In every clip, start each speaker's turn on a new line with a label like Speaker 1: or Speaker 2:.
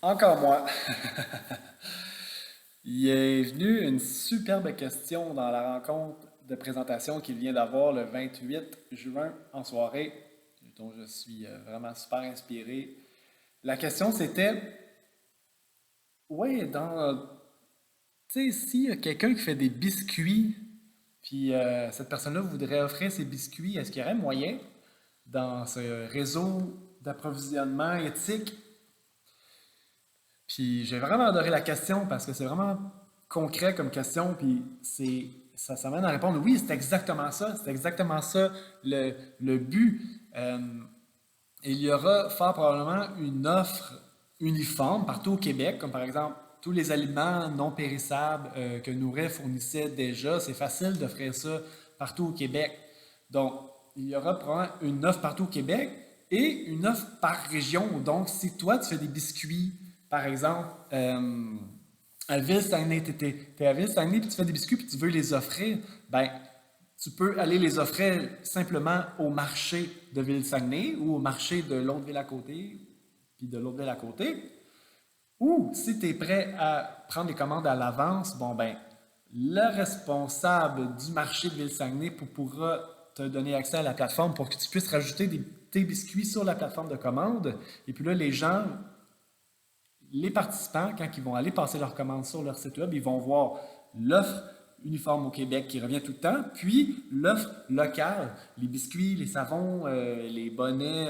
Speaker 1: Encore moi. Il est venu une superbe question dans la rencontre de présentation qu'il vient d'avoir le 28 juin en soirée, dont je suis vraiment super inspiré. La question c'était, ouais, tu sais, s'il y a quelqu'un qui fait des biscuits, puis cette personne-là voudrait offrir ses biscuits, est-ce qu'il y aurait moyen dans ce réseau d'approvisionnement éthique. Puis j'ai vraiment adoré la question parce que c'est vraiment concret comme question, puis ça mène à répondre oui, c'est exactement ça le but. Euh, il y aura fort probablement une offre uniforme partout au Québec, comme par exemple tous les aliments non périssables que Nouret fournissait déjà. C'est facile d'offrir ça partout au Québec. Donc, il y aura probablement une offre partout au Québec et une offre par région. Donc, si toi, tu fais des biscuits, par exemple, à Ville-Saguenay, t'es à Ville-Saguenay, puis tu fais des biscuits, puis tu veux les offrir, ben, tu peux aller les offrir simplement au marché de Ville-Saguenay ou au marché de l'autre ville à côté, puis de l'autre ville à côté. Ou si tu es prêt à prendre les commandes à l'avance, bon ben, le responsable du marché de Ville-Saguenay pourra te donner accès à la plateforme pour que tu puisses rajouter tes biscuits sur la plateforme de commande. Et puis là, les gens, les participants, quand ils vont aller passer leurs commandes sur leur site web, ils vont voir l'offre uniforme au Québec qui revient tout le temps, puis l'offre locale, les biscuits, les savons, les bonnets,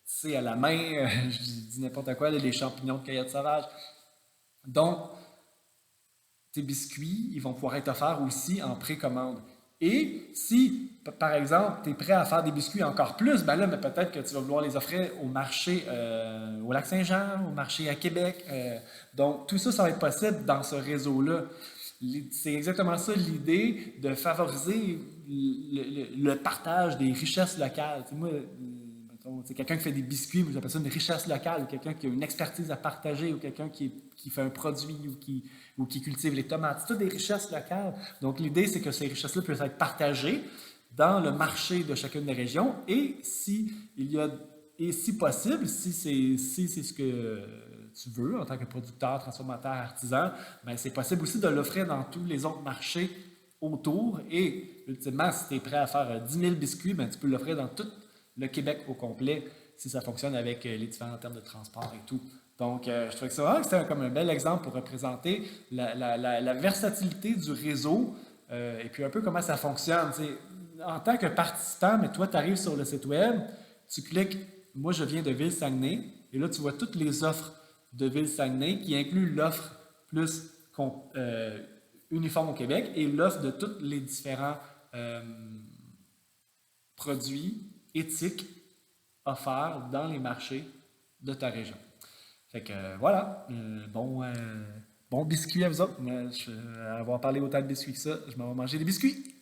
Speaker 1: tu sais, à la main, je dis n'importe quoi, les champignons de cueillette sauvage. Donc, tes biscuits, ils vont pouvoir être offerts aussi en précommande. Et si, par exemple, tu es prêt à faire des biscuits encore plus, ben là, peut-être que tu vas vouloir les offrir au marché au Lac-Saint-Jean, au marché à Québec. Donc, tout ça, ça va être possible dans ce réseau-là. C'est exactement ça l'idée de favoriser le partage des richesses locales. Tu sais, moi, c'est quelqu'un qui fait des biscuits, moi j'appelle ça une richesse locale, ou quelqu'un qui a une expertise à partager, ou quelqu'un qui fait un produit, ou qui cultive les tomates. C'est toutes des richesses locales. Donc l'idée, c'est que ces richesses-là peuvent être partagées dans le marché de chacune des régions, et si il y a et si possible, si c'est ce que tu veux en tant que producteur, transformateur, artisan, ben c'est possible aussi de l'offrir dans tous les autres marchés autour. Et ultimement, si tu es prêt à faire 10 000 biscuits, ben, tu peux l'offrir dans tout le Québec au complet si ça fonctionne avec les différents termes de transport et tout. Donc, je trouvais que ça c'était comme un bel exemple pour représenter la versatilité du réseau et puis un peu comment ça fonctionne. T'sais. En tant que participant, mais toi, tu arrives sur le site web, tu cliques moi, je viens de Ville-Saguenay, et là, tu vois toutes les offres de Ville-Saguenay qui incluent l'offre plus uniforme au Québec et l'offre de tous les différents euh, produits éthiques offerts dans les marchés de ta région. Fait que voilà, bon biscuit à vous autres. Avoir parlé autant de biscuits que ça, je m'en vais manger des biscuits.